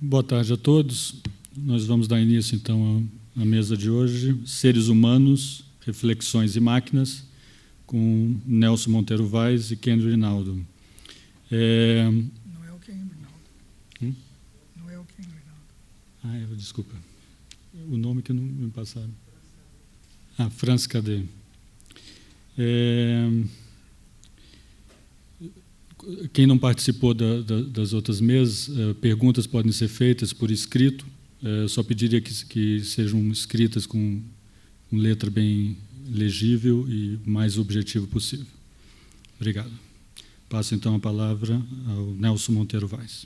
Boa tarde a todos. Nós vamos dar início, então, à mesa de hoje, Seres Humanos, Reflexões e Máquinas, com Nelson Monteiro Vaz e Ken Rinaldo. Não é o Ken Rinaldo. Não é o Ken Rinaldo. Desculpa. O nome que não me passaram. Franz Cadê. Quem não participou das outras mesas, perguntas podem ser feitas por escrito. Só pediria que sejam escritas com letra bem legível e mais objetivo possível. Obrigado. Passo, então, a palavra ao Nelson Monteiro Vaz.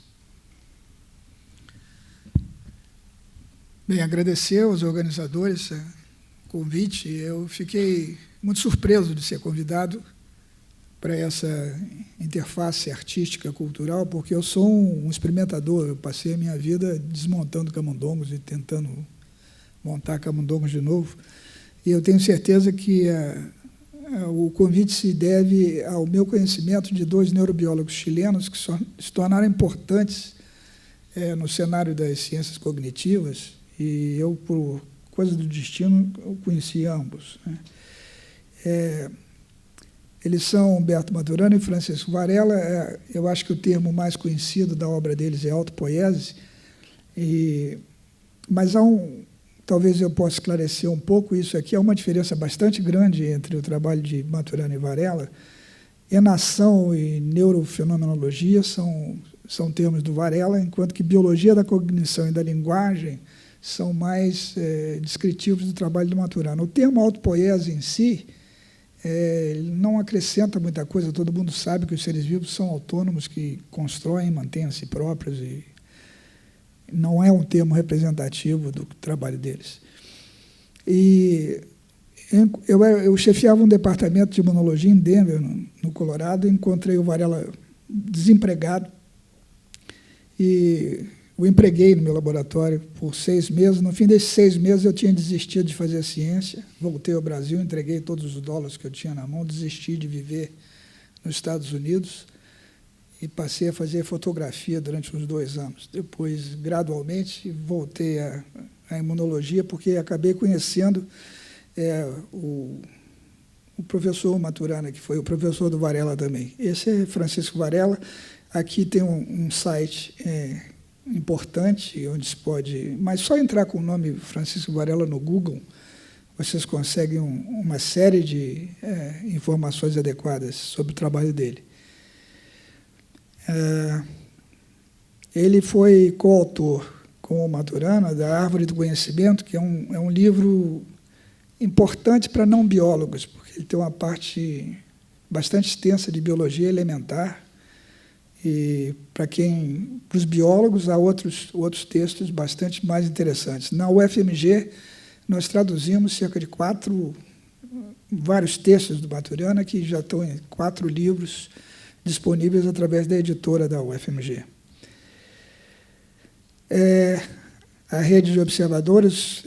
Bem, agradecer aos organizadores o convite. Eu fiquei muito surpreso de ser convidado para essa interface artística, cultural, porque eu sou um experimentador. Eu passei a minha vida desmontando camundongos e tentando montar camundongos de novo. E eu tenho certeza que o convite se deve ao meu conhecimento de dois neurobiólogos chilenos que se tornaram importantes no cenário das ciências cognitivas, e eu, por coisa do destino, eu conheci ambos, né? Eles são Humberto Maturana e Francisco Varela. Eu acho que o termo mais conhecido da obra deles é autopoiese, mas talvez eu possa esclarecer um pouco isso aqui. Há uma diferença bastante grande entre o trabalho de Maturana e Varela. Enação e neurofenomenologia são termos do Varela, enquanto que biologia da cognição e da linguagem são mais descritivos do trabalho do Maturana. O termo autopoiese em si ele não acrescenta muita coisa. Todo mundo sabe que os seres vivos são autônomos, que constroem, mantêm a si próprios, e não é um termo representativo do trabalho deles. E eu chefiava um departamento de imunologia em Denver, no Colorado, e encontrei o Varela desempregado e o empreguei no meu laboratório por 6 meses. No fim desses 6 meses, eu tinha desistido de fazer ciência, voltei ao Brasil, entreguei todos os dólares que eu tinha na mão, desisti de viver nos Estados Unidos e passei a fazer fotografia durante uns 2 anos. Depois, gradualmente, voltei à imunologia, porque acabei conhecendo o professor Maturana, que foi o professor do Varela também. Esse é Francisco Varela. Aqui tem um site importante, onde se pode... Mas só entrar com o nome Francisco Varela no Google, vocês conseguem uma série de informações adequadas sobre o trabalho dele. Ele foi coautor com o Maturana da Árvore do Conhecimento, que é um livro importante para não biólogos, porque ele tem uma parte bastante extensa de biologia elementar. E para os biólogos, há outros textos bastante mais interessantes. Na UFMG, nós traduzimos cerca de vários textos do Maturana, que já estão em 4 livros disponíveis através da editora da UFMG. A rede de observadores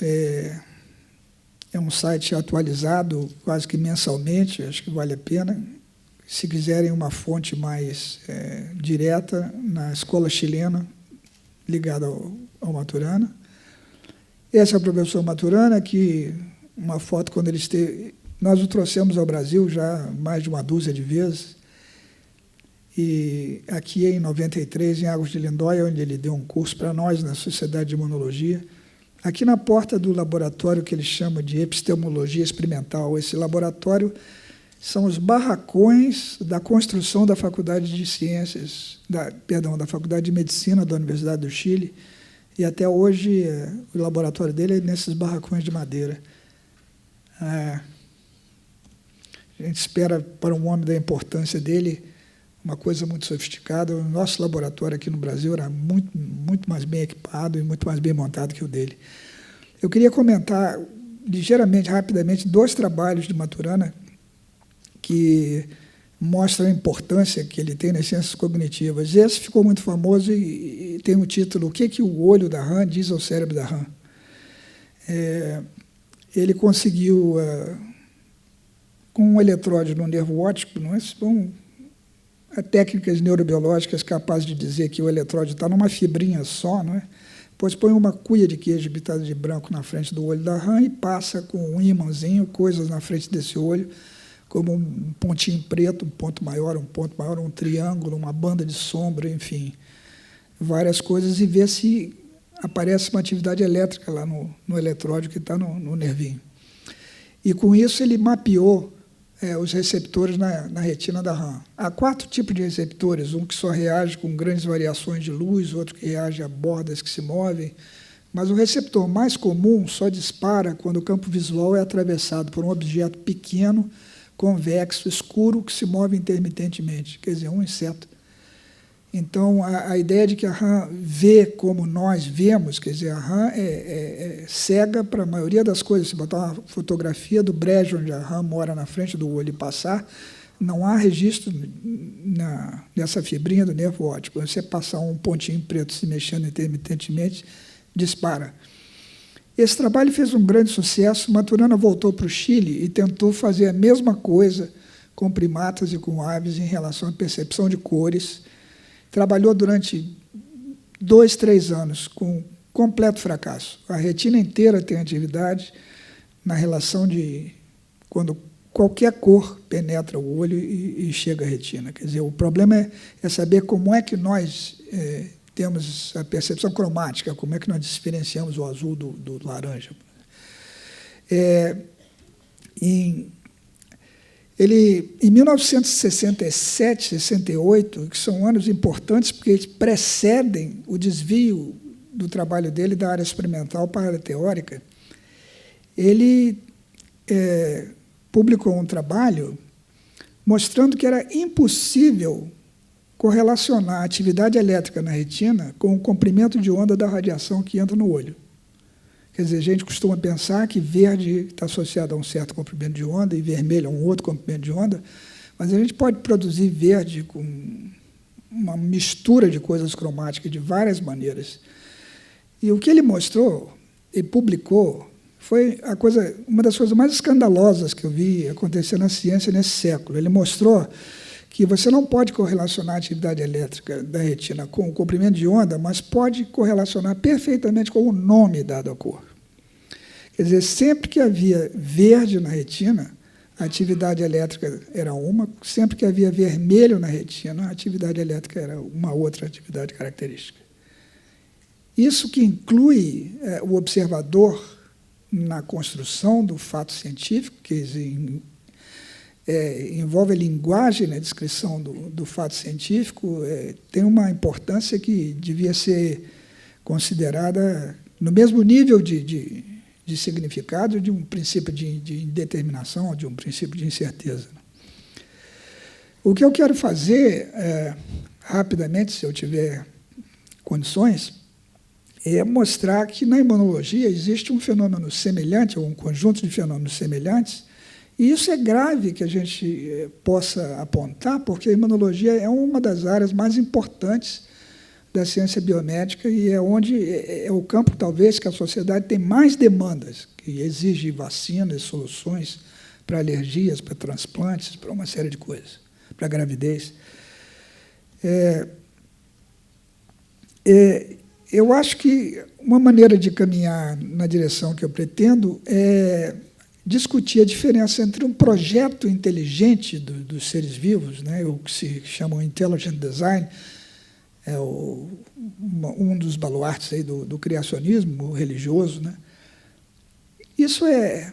é um site atualizado quase que mensalmente, acho que vale a pena. Se quiserem uma fonte mais direta, na Escola Chilena, ligada ao Maturana. Esse é o professor Maturana, que uma foto quando ele esteve... Nós o trouxemos ao Brasil já mais de uma dúzia de vezes, e aqui em 93, em Águas de Lindóia, onde ele deu um curso para nós, na Sociedade de Imunologia, aqui na porta do laboratório que ele chama de Epistemologia Experimental. Esse laboratório são os barracões da construção da Faculdade de Ciências, da Faculdade de Medicina da Universidade do Chile, e até hoje o laboratório dele é nesses barracões de madeira. A gente espera, para um homem da importância dele, uma coisa muito sofisticada. O nosso laboratório aqui no Brasil era muito, muito mais bem equipado e muito mais bem montado que o dele. Eu queria comentar ligeiramente, rapidamente, 2 trabalhos de Maturana que mostram a importância que ele tem nas ciências cognitivas. Esse ficou muito famoso e tem o título "O que o olho da rã diz ao cérebro da rã?". Ele conseguiu, com um eletrode no nervo óptico, técnicas neurobiológicas capazes de dizer que o eletróde está numa fibrinha só, não é? Depois põe uma cuia de queijo pintada de branco na frente do olho da rã e passa com um imãzinho coisas na frente desse olho, como um pontinho preto, um ponto maior, um triângulo, uma banda de sombra, enfim, várias coisas, e vê se aparece uma atividade elétrica lá no eletróde que está no nervinho. E, com isso, ele mapeou os receptores na retina da rã. Há 4 tipos de receptores, um que só reage com grandes variações de luz, outro que reage a bordas que se movem, mas o receptor mais comum só dispara quando o campo visual é atravessado por um objeto pequeno, convexo, escuro, que se move intermitentemente, quer dizer, um inseto. Então, a ideia de que a rã vê como nós vemos, quer dizer, a rã é cega para a maioria das coisas. Se botar uma fotografia do brejo onde a rã mora na frente do olho e passar, não há registro nessa fibrinha do nervo óptico. Você passar um pontinho preto se mexendo intermitentemente, dispara. Esse trabalho fez um grande sucesso. Maturana voltou para o Chile e tentou fazer a mesma coisa com primatas e com aves em relação à percepção de cores. Trabalhou durante 2, 3 anos, com completo fracasso. A retina inteira tem atividade na relação de quando qualquer cor penetra o olho e chega à retina. Quer dizer, o problema é saber como é que nós temos a percepção cromática, como é que nós diferenciamos o azul do laranja. Ele, em 1967, 68, que são anos importantes porque eles precedem o desvio do trabalho dele da área experimental para a área teórica, ele publicou um trabalho mostrando que era impossível correlacionar a atividade elétrica na retina com o comprimento de onda da radiação que entra no olho. Quer dizer, a gente costuma pensar que verde está associado a um certo comprimento de onda e vermelho a um outro comprimento de onda, mas a gente pode produzir verde com uma mistura de coisas cromáticas de várias maneiras. E o que ele mostrou e publicou foi uma das coisas mais escandalosas que eu vi acontecer na ciência nesse século. Ele mostrou que você não pode correlacionar a atividade elétrica da retina com o comprimento de onda, mas pode correlacionar perfeitamente com o nome dado à cor. Quer dizer, sempre que havia verde na retina, a atividade elétrica era uma, sempre que havia vermelho na retina, a atividade elétrica era uma outra atividade característica. Isso que inclui o observador na construção do fato científico, que envolve a linguagem na descrição do fato científico, tem uma importância que devia ser considerada no mesmo nível de significado de um princípio de indeterminação, de um princípio de incerteza. O que eu quero fazer, rapidamente, se eu tiver condições, é mostrar que na imunologia existe um fenômeno semelhante, ou um conjunto de fenômenos semelhantes, e isso é grave que a gente possa apontar, porque a imunologia é uma das áreas mais importantes da ciência biomédica e é onde é o campo, talvez, que a sociedade tem mais demandas, que exige vacinas, soluções para alergias, para transplantes, para uma série de coisas, para gravidez. Eu acho que uma maneira de caminhar na direção que eu pretendo é discutir a diferença entre um projeto inteligente dos seres vivos, né, o que se chama intelligent design, um dos baluartes aí do criacionismo religioso, né? Isso é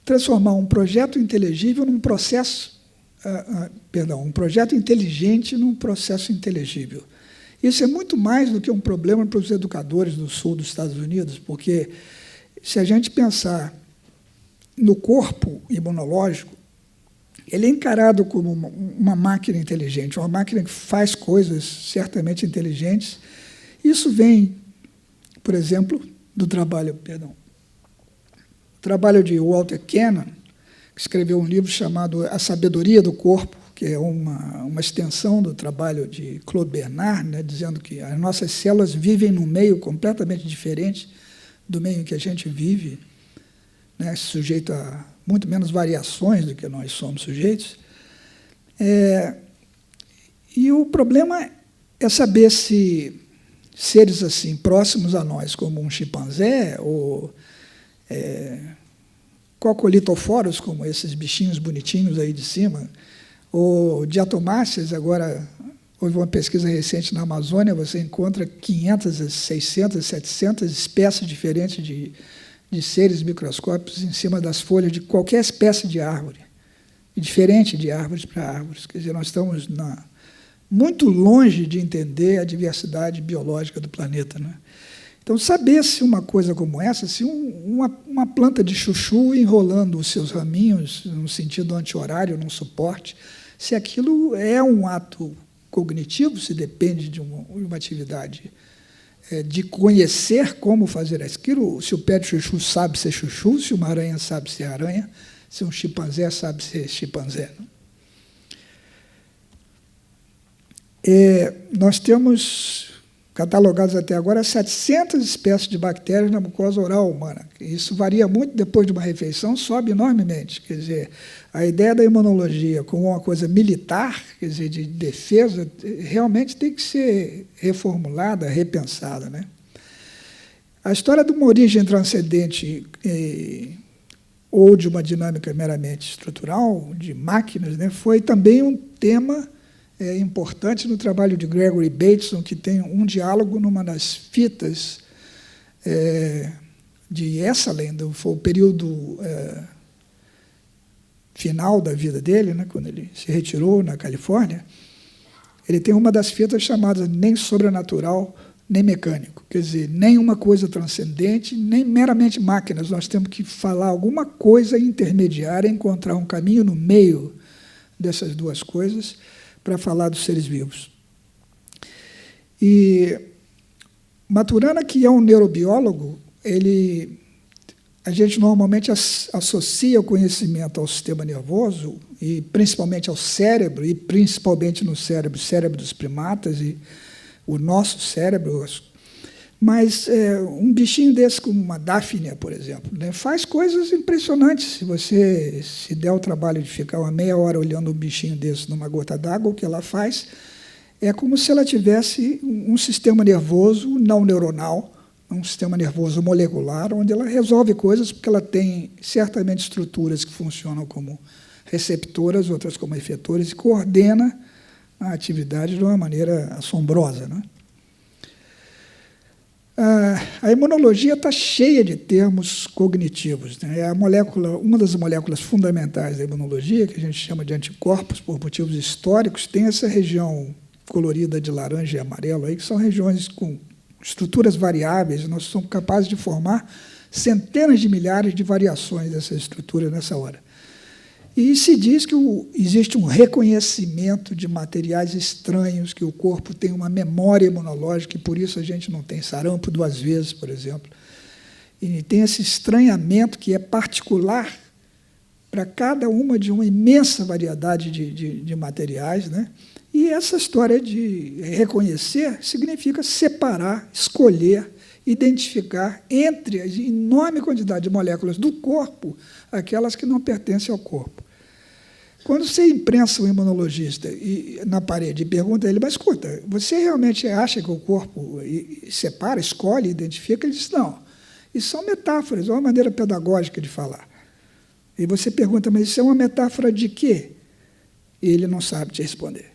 transformar um projeto inteligível num processo, um projeto inteligente num processo inteligível. Isso é muito mais do que um problema para os educadores do sul dos Estados Unidos, porque se a gente pensar no corpo imunológico, ele é encarado como uma máquina inteligente, uma máquina que faz coisas certamente inteligentes. Isso vem, por exemplo, do trabalho de Walter Cannon, que escreveu um livro chamado A Sabedoria do Corpo, que é uma extensão do trabalho de Claude Bernard, né, dizendo que as nossas células vivem num meio completamente diferente do meio em que a gente vive, né, sujeito a muito menos variações do que nós somos sujeitos. E o problema é saber se seres assim, próximos a nós, como um chimpanzé, ou Coccolithophorus, como esses bichinhos bonitinhos aí de cima, ou diatomáceas. Agora, houve uma pesquisa recente na Amazônia, você encontra 500, 600, 700 espécies diferentes de seres microscópicos em cima das folhas de qualquer espécie de árvore, e diferente de árvores para árvores. Quer dizer, nós estamos muito longe de entender a diversidade biológica do planeta, né? Então, saber se uma coisa como essa, se uma planta de chuchu enrolando os seus raminhos no sentido anti-horário, num suporte, se aquilo é um ato cognitivo, se depende de uma atividade de conhecer como fazer aquilo, se o pé de chuchu sabe ser chuchu, se uma aranha sabe ser aranha, se um chimpanzé sabe ser chimpanzé. Nós temos catalogados até agora 700 espécies de bactérias na mucosa oral humana. Isso varia muito depois de uma refeição, sobe enormemente. Quer dizer, a ideia da imunologia como uma coisa militar, quer dizer, de defesa, realmente tem que ser reformulada, repensada, né? A história de uma origem transcendente ou de uma dinâmica meramente estrutural, de máquinas, né, foi também um tema importante no trabalho de Gregory Bateson, que tem um diálogo numa das fitas de Esalen, foi o período final da vida dele, né, quando ele se retirou na Califórnia. Ele tem uma das fitas chamadas Nem Sobrenatural, Nem Mecânico. Quer dizer, nem uma coisa transcendente, nem meramente máquinas. Nós temos que falar alguma coisa intermediária, encontrar um caminho no meio dessas duas coisas, para falar dos seres vivos. E Maturana, que é um neurobiólogo, a gente normalmente associa o conhecimento ao sistema nervoso, e principalmente ao cérebro, e principalmente no cérebro dos primatas, e o nosso cérebro. Mas um bichinho desse, como uma dáfnia, por exemplo, né, faz coisas impressionantes. Se você se der o trabalho de ficar uma meia hora olhando um bichinho desse numa gota d'água, o que ela faz é como se ela tivesse um sistema nervoso não neuronal, um sistema nervoso molecular, onde ela resolve coisas, porque ela tem certamente estruturas que funcionam como receptoras, outras como efetoras, e coordena a atividade de uma maneira assombrosa, né? A imunologia está cheia de termos cognitivos, né? É uma das moléculas fundamentais da imunologia, que a gente chama de anticorpos, por motivos históricos, tem essa região colorida de laranja e amarelo, aí, que são regiões com estruturas variáveis. Nós somos capazes de formar centenas de milhares de variações dessa estrutura nessa hora. E se diz que existe um reconhecimento de materiais estranhos, que o corpo tem uma memória imunológica, e por isso a gente não tem sarampo 2 vezes, por exemplo. E tem esse estranhamento que é particular para cada uma de uma imensa variedade de materiais, né? E essa história de reconhecer significa separar, escolher, identificar entre a enorme quantidade de moléculas do corpo aquelas que não pertencem ao corpo. Quando você imprensa um imunologista na parede e pergunta a ele, mas escuta, você realmente acha que o corpo separa, escolhe, identifica? Ele diz, não, isso são metáforas, é uma maneira pedagógica de falar. E você pergunta, mas isso é uma metáfora de quê? E ele não sabe te responder.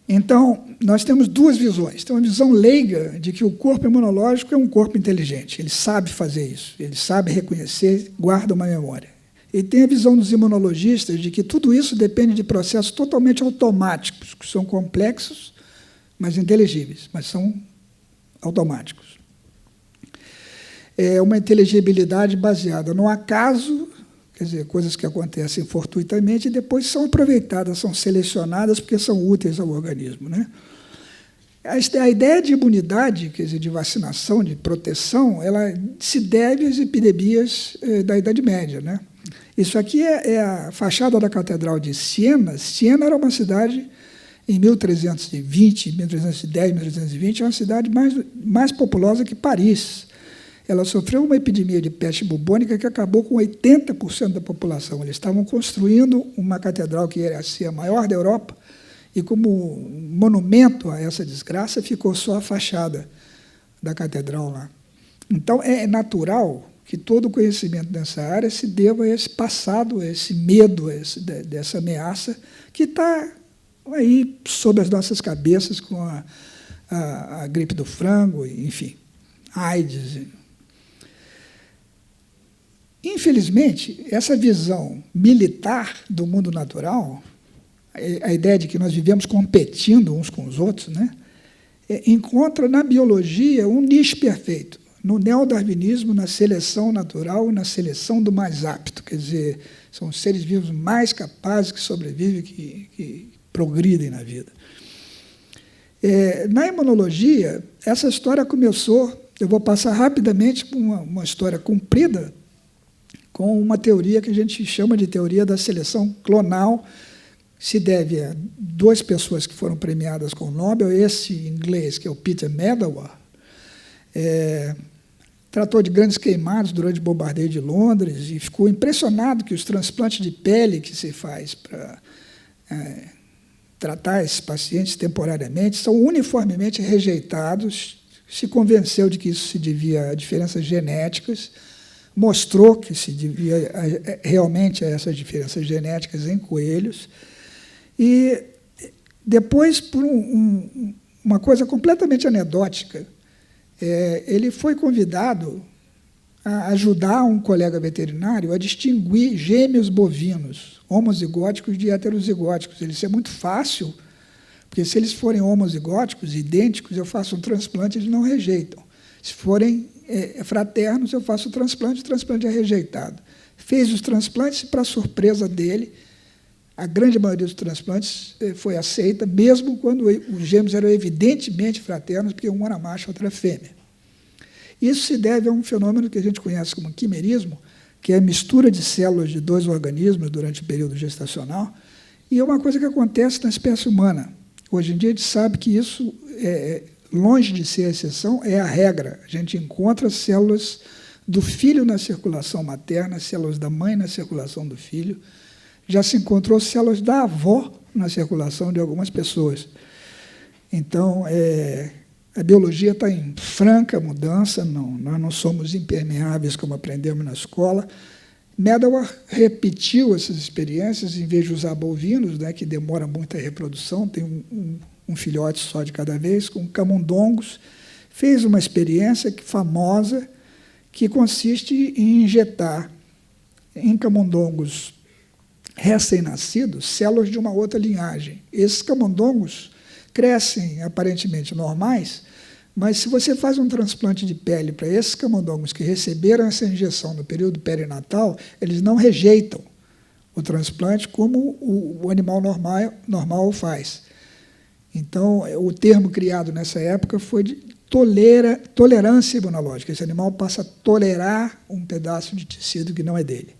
Então, nós temos 2 visões. Tem uma visão leiga de que o corpo imunológico é um corpo inteligente, ele sabe fazer isso, ele sabe reconhecer, guarda uma memória. E tem a visão dos imunologistas de que tudo isso depende de processos totalmente automáticos, que são complexos, mas inteligíveis, mas são automáticos. É uma inteligibilidade baseada no acaso, quer dizer, coisas que acontecem fortuitamente e depois são aproveitadas, são selecionadas porque são úteis ao organismo, né? A ideia de imunidade, quer dizer, de vacinação, de proteção, ela se deve às epidemias da Idade Média, né? Isso aqui é a fachada da Catedral de Siena. Siena era uma cidade, em 1320, 1310, 1320, é uma cidade mais populosa que Paris. ela sofreu uma epidemia de peste bubônica que acabou com 80% da população. Eles estavam construindo uma catedral que ia ser a maior da Europa, e como monumento a essa desgraça, ficou só a fachada da catedral lá. Então, é natural que todo o conhecimento dessa área se deva a esse passado, a esse medo, dessa ameaça que está aí sob as nossas cabeças com a gripe do frango, enfim, AIDS. Infelizmente, essa visão militar do mundo natural, a ideia de que nós vivemos competindo uns com os outros, né, encontra na biologia um nicho perfeito, no neodarwinismo, na seleção natural e na seleção do mais apto. Quer dizer, são os seres vivos mais capazes que sobrevivem, que progridem na vida. Na imunologia, essa história começou, eu vou passar rapidamente por uma história comprida, com uma teoria que a gente chama de teoria da seleção clonal, se deve a duas pessoas que foram premiadas com o Nobel, esse inglês, que é o Peter Medawar, tratou de grandes queimados durante o bombardeio de Londres e ficou impressionado que os transplantes de pele que se faz para tratar esses pacientes temporariamente são uniformemente rejeitados. Se convenceu de que isso se devia a diferenças genéticas, mostrou que se devia realmente a essas diferenças genéticas em coelhos, e depois, por uma coisa completamente anedótica, ele foi convidado a ajudar um colega veterinário a distinguir gêmeos bovinos, homozigóticos de heterozigóticos. Isso é muito fácil, porque se eles forem homozigóticos, idênticos, eu faço um transplante, eles não rejeitam. Se forem fraternos, eu faço o transplante é rejeitado. Fez os transplantes e, para surpresa dele, a grande maioria dos transplantes foi aceita, mesmo quando os gêmeos eram evidentemente fraternos, porque um era macho e outro era fêmea. Isso se deve a um fenômeno que a gente conhece como quimerismo, que é a mistura de células de dois organismos durante o período gestacional, e é uma coisa que acontece na espécie humana. Hoje em dia, a gente sabe que isso, longe de ser a exceção, é a regra. A gente encontra células do filho na circulação materna, células da mãe na circulação do filho. Já se encontrou células da avó na circulação de algumas pessoas. Então, a biologia está em franca mudança, nós não somos impermeáveis, como aprendemos na escola. Medawar repetiu essas experiências, em vez de usar bovinos, né, que demora muito a reprodução, tem um filhote só de cada vez, com camundongos, fez uma experiência famosa, que consiste em injetar em camundongos recém-nascidos células de uma outra linhagem. Esses camundongos crescem aparentemente normais, mas se você faz um transplante de pele para esses camundongos que receberam essa injeção no período perinatal, eles não rejeitam o transplante como o animal normal faz. Então, o termo criado nessa época foi de tolerância imunológica. Esse animal passa a tolerar um pedaço de tecido que não é dele.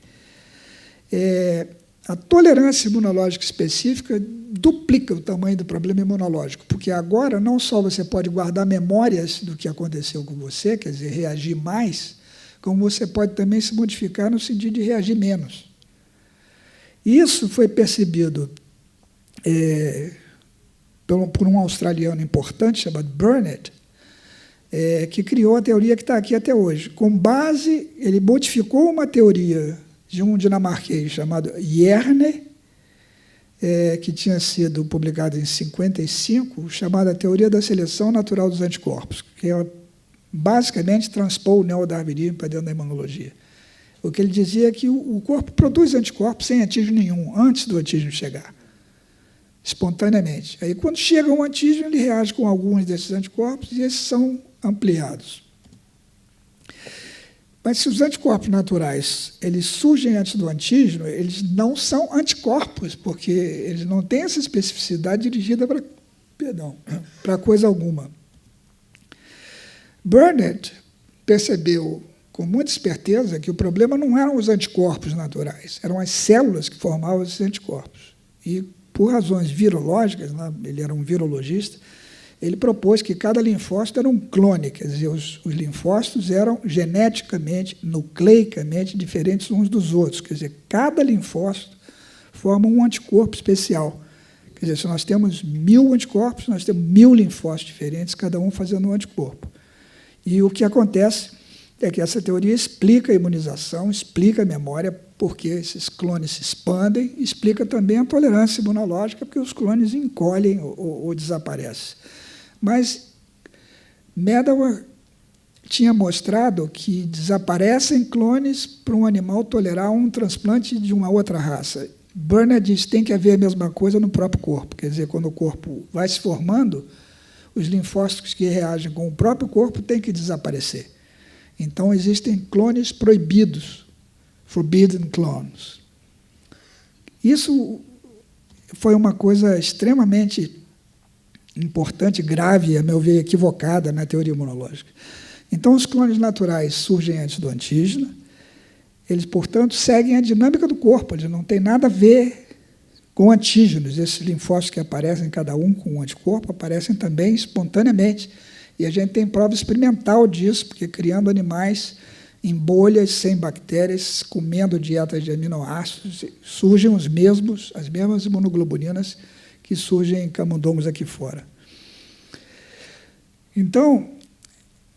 A tolerância imunológica específica duplica o tamanho do problema imunológico, porque agora não só você pode guardar memórias do que aconteceu com você, quer dizer, reagir mais, como você pode também se modificar no sentido de reagir menos. Isso foi percebido por um australiano importante, chamado Burnett, que criou a teoria que está aqui até hoje. Com base, ele modificou uma teoria de um dinamarquês chamado Hjerne, que tinha sido publicado em 1955, chamada Teoria da Seleção Natural dos Anticorpos, que basicamente transpôs o neodarwinismo para dentro da imunologia. O que ele dizia é que o corpo produz anticorpos sem antígeno nenhum, antes do antígeno chegar, espontaneamente. Aí, quando chega um antígeno, ele reage com alguns desses anticorpos e esses são ampliados. Mas se os anticorpos naturais eles surgem antes do antígeno, eles não são anticorpos, porque eles não têm essa especificidade dirigida para coisa alguma. Burnett percebeu com muita esperteza que o problema não eram os anticorpos naturais, eram as células que formavam esses anticorpos. E, por razões virológicas, né, ele era um virologista, ele propôs que cada linfócito era um clone, quer dizer, os linfócitos eram geneticamente, nucleicamente diferentes uns dos outros, quer dizer, cada linfócito forma um anticorpo especial. Quer dizer, se nós temos 1000 anticorpos, nós temos 1000 linfócitos diferentes, cada um fazendo um anticorpo. E o que acontece é que essa teoria explica a imunização, explica a memória, porque esses clones se expandem, explica também a tolerância imunológica, porque os clones encolhem ou desaparecem. Mas Medawar tinha mostrado que desaparecem clones para um animal tolerar um transplante de uma outra raça. Bernard diz que tem que haver a mesma coisa no próprio corpo. Quer dizer, quando o corpo vai se formando, os linfócitos que reagem com o próprio corpo têm que desaparecer. Então, existem clones proibidos, forbidden clones. Isso foi uma coisa extremamente importante, grave, a meu ver, equivocada na teoria imunológica. Então, os clones naturais surgem antes do antígeno, eles, portanto, seguem a dinâmica do corpo, eles não têm nada a ver com antígenos. Esses linfócitos que aparecem, cada um com um anticorpo, aparecem também espontaneamente. E a gente tem prova experimental disso, porque criando animais em bolhas, sem bactérias, comendo dietas de aminoácidos, surgem as mesmas imunoglobulinas que surgem em camundongos aqui fora. Então,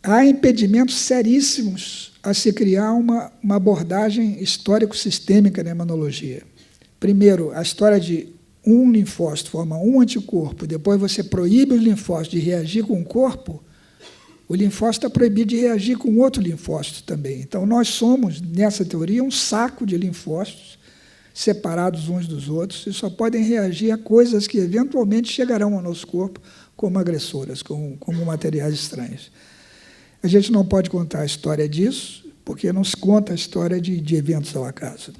há impedimentos seríssimos a se criar uma abordagem histórico-sistêmica na imunologia. Primeiro, a história de um linfócito forma um anticorpo, depois você proíbe os linfócitos de reagir com o corpo, o linfócito está proibido de reagir com outro linfócito também. Então, nós somos, nessa teoria, um saco de linfócitos separados uns dos outros e só podem reagir a coisas que, eventualmente, chegarão ao nosso corpo como agressoras, como materiais estranhos. A gente não pode contar a história disso, porque não se conta a história de eventos ao acaso.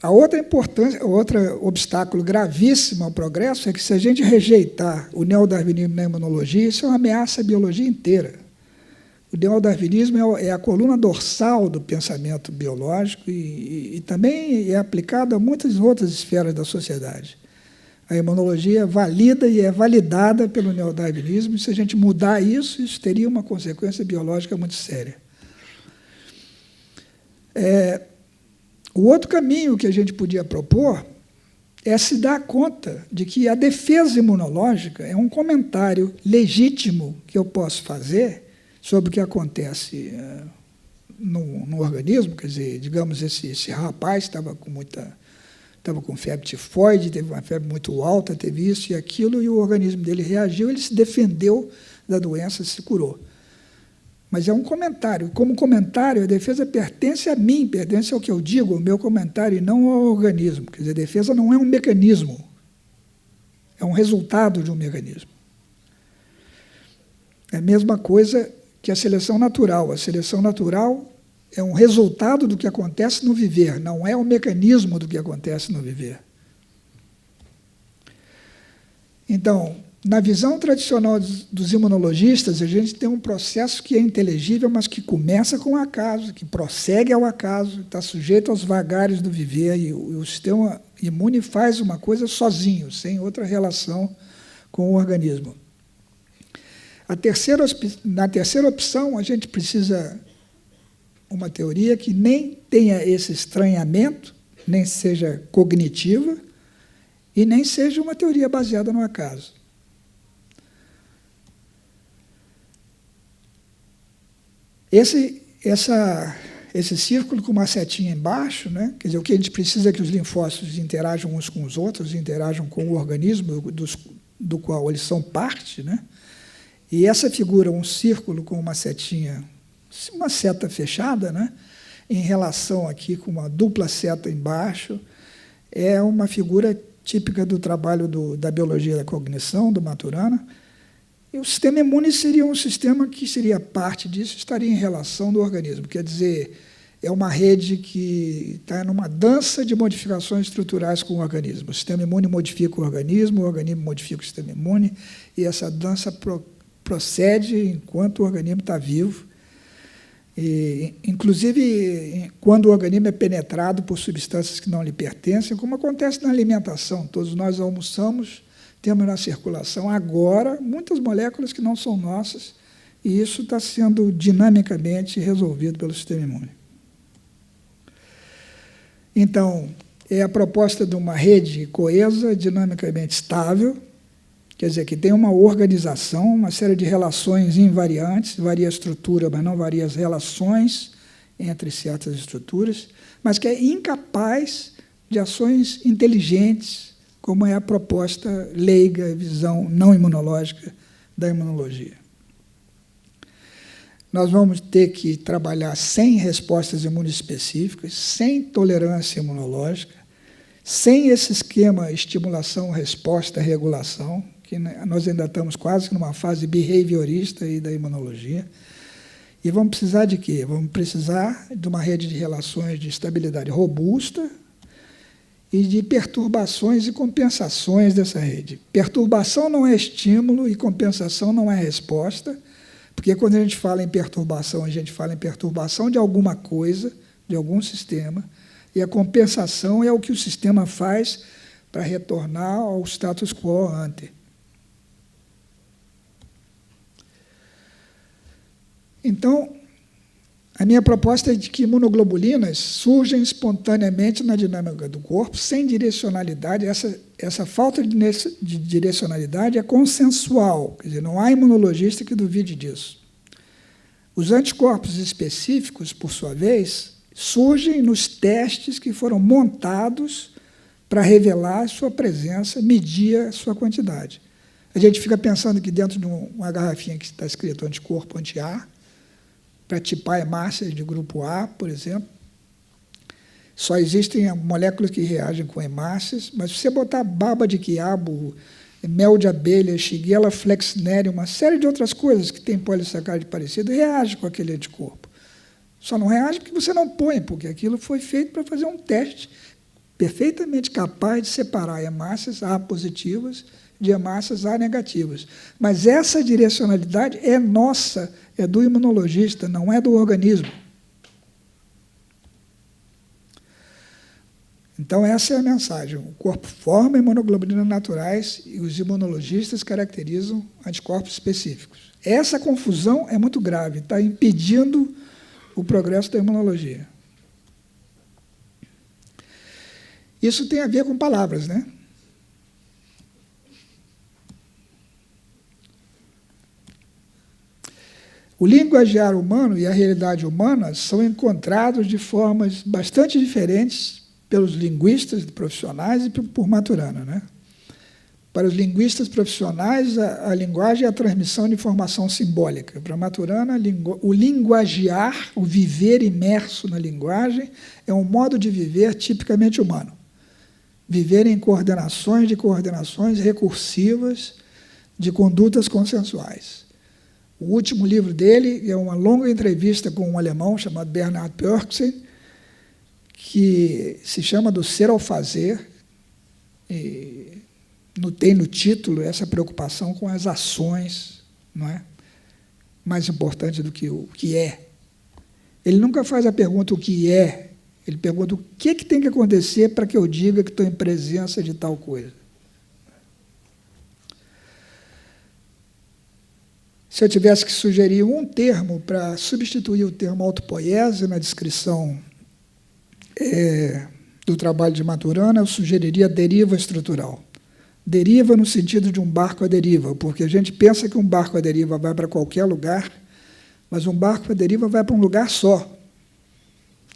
A outra importância, outro obstáculo gravíssimo ao progresso é que, se a gente rejeitar o neodarwinismo na imunologia, isso é uma ameaça à biologia inteira. O neodarwinismo é a coluna dorsal do pensamento biológico e também é aplicado a muitas outras esferas da sociedade. A imunologia valida e é validada pelo neodarwinismo, e se a gente mudar isso, isso teria uma consequência biológica muito séria. O outro caminho que a gente podia propor é se dar conta de que a defesa imunológica é um comentário legítimo que eu posso fazer sobre o que acontece no organismo. Quer dizer, digamos, esse rapaz estava com febre tifoide, teve uma febre muito alta, teve isso e aquilo, e o organismo dele reagiu, ele se defendeu da doença, se curou. Mas é um comentário. Como comentário, a defesa pertence a mim, pertence ao que eu digo, ao meu comentário, e não ao organismo. Quer dizer, a defesa não é um mecanismo, é um resultado de um mecanismo. É a mesma coisa que a seleção natural. A seleção natural é um resultado do que acontece no viver, não é o mecanismo do que acontece no viver. Então, na visão tradicional dos imunologistas, a gente tem um processo que é inteligível, mas que começa com o acaso, que prossegue ao acaso, está sujeito aos vagares do viver, e o sistema imune faz uma coisa sozinho, sem outra relação com o organismo. Na terceira opção, a gente precisa uma teoria que nem tenha esse estranhamento, nem seja cognitiva, e nem seja uma teoria baseada no acaso. Esse círculo com uma setinha embaixo, né? Quer dizer, o que a gente precisa é que os linfócitos interajam uns com os outros, interajam com o organismo do qual eles são parte, né? E essa figura, um círculo com uma setinha, uma seta fechada, né? Em relação aqui com uma dupla seta embaixo, é uma figura típica do trabalho da biologia da cognição, do Maturana. E o sistema imune seria um sistema que seria parte disso, estaria em relação do organismo. Quer dizer, é uma rede que está numa dança de modificações estruturais com o organismo. O sistema imune modifica o organismo modifica o sistema imune, e essa dança procede enquanto o organismo está vivo. E, inclusive, quando o organismo é penetrado por substâncias que não lhe pertencem, como acontece na alimentação. Todos nós almoçamos, temos na circulação agora muitas moléculas que não são nossas, e isso está sendo dinamicamente resolvido pelo sistema imune. Então, é a proposta de uma rede coesa, dinamicamente estável, quer dizer, que tem uma organização, uma série de relações invariantes, varia a estrutura, mas não varia as relações entre certas estruturas, mas que é incapaz de ações inteligentes, como é a proposta leiga, visão não imunológica da imunologia. Nós vamos ter que trabalhar sem respostas imunoespecíficas, sem tolerância imunológica, sem esse esquema estimulação-resposta, regulação, que nós ainda estamos quase numa fase behaviorista aí da imunologia. E vamos precisar de quê? Vamos precisar de uma rede de relações de estabilidade robusta e de perturbações e compensações dessa rede. Perturbação não é estímulo e compensação não é resposta, porque quando a gente fala em perturbação, a gente fala em perturbação de alguma coisa, de algum sistema, e a compensação é o que o sistema faz para retornar ao status quo ante. Então, a minha proposta é de que imunoglobulinas surgem espontaneamente na dinâmica do corpo, sem direcionalidade. Essa falta de direcionalidade é consensual, quer dizer, não há imunologista que duvide disso. Os anticorpos específicos, por sua vez, surgem nos testes que foram montados para revelar a sua presença, medir a sua quantidade. A gente fica pensando que dentro de uma garrafinha que está escrito anticorpo anti-A, para tipar hemácias de grupo A, por exemplo, só existem moléculas que reagem com hemácias, mas se você botar baba de quiabo, mel de abelha, Shigella flexneri, uma série de outras coisas que têm polissacárido parecido, reage com aquele anticorpo. Só não reage porque você não põe, porque aquilo foi feito para fazer um teste perfeitamente capaz de separar hemácias A positivas de hemácias A negativas. Mas essa direcionalidade é nossa, é do imunologista, não é do organismo. Então, essa é a mensagem. O corpo forma imunoglobulinas naturais e os imunologistas caracterizam anticorpos específicos. Essa confusão é muito grave, está impedindo o progresso da imunologia. Isso tem a ver com palavras, né? O linguajar humano e a realidade humana são encontrados de formas bastante diferentes pelos linguistas profissionais e por Maturana, né? Para os linguistas profissionais, a linguagem é a transmissão de informação simbólica. Para Maturana, o linguagiar, o viver imerso na linguagem, é um modo de viver tipicamente humano. Viver em coordenações recursivas de condutas consensuais. O último livro dele é uma longa entrevista com um alemão chamado Bernhard Pörksen, que se chama Do Ser ao Fazer, e tem no título essa preocupação com as ações, não é? Mais importante do que o que é. Ele nunca faz a pergunta o que é, ele pergunta o que tem que acontecer para que eu diga que estou em presença de tal coisa. Se eu tivesse que sugerir um termo para substituir o termo autopoiese na descrição do trabalho de Maturana, eu sugeriria deriva estrutural. Deriva no sentido de um barco à deriva, porque a gente pensa que um barco à deriva vai para qualquer lugar, mas um barco à deriva vai para um lugar só.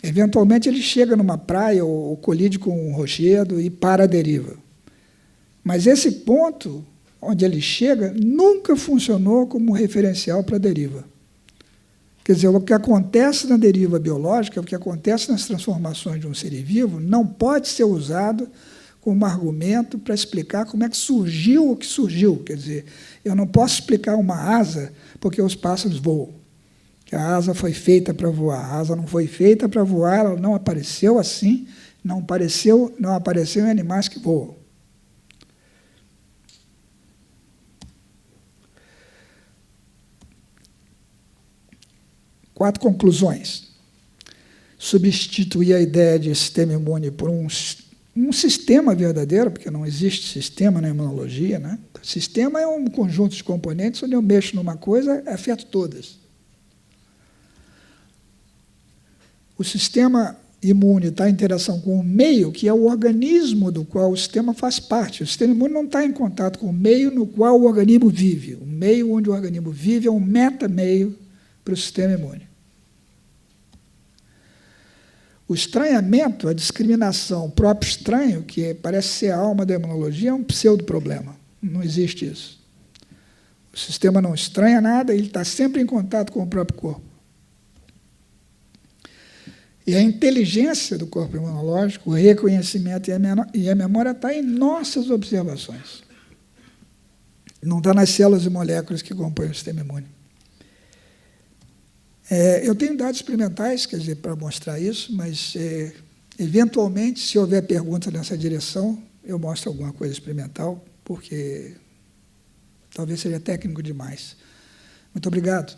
Eventualmente ele chega numa praia ou colide com um rochedo e para a deriva. Mas esse ponto onde ele chega nunca funcionou como referencial para a deriva. Quer dizer, o que acontece na deriva biológica, o que acontece nas transformações de um ser vivo, não pode ser usado como argumento para explicar como é que surgiu o que surgiu. Quer dizer, eu não posso explicar uma asa porque os pássaros voam. A asa foi feita para voar. A asa não foi feita para voar, ela não apareceu assim, não apareceu em animais que voam. Quatro conclusões. Substituir a ideia de sistema imune por um um sistema verdadeiro, porque não existe sistema na imunologia, né? Sistema é um conjunto de componentes onde eu mexo numa coisa, afeto todas. O sistema imune está em interação com o meio, que é o organismo do qual o sistema faz parte. O sistema imune não está em contato com o meio no qual o organismo vive. O meio onde o organismo vive é um meta-meio para o sistema imune. O estranhamento, a discriminação, o próprio estranho, que parece ser a alma da imunologia, é um pseudo-problema. Não existe isso. O sistema não estranha nada, ele está sempre em contato com o próprio corpo. E a inteligência do corpo imunológico, o reconhecimento e a memória está em nossas observações. Não está nas células e moléculas que compõem o sistema imune. Eu tenho dados experimentais, quer dizer, para mostrar isso, mas, eventualmente, se houver pergunta nessa direção, eu mostro alguma coisa experimental, porque talvez seja técnico demais. Muito obrigado.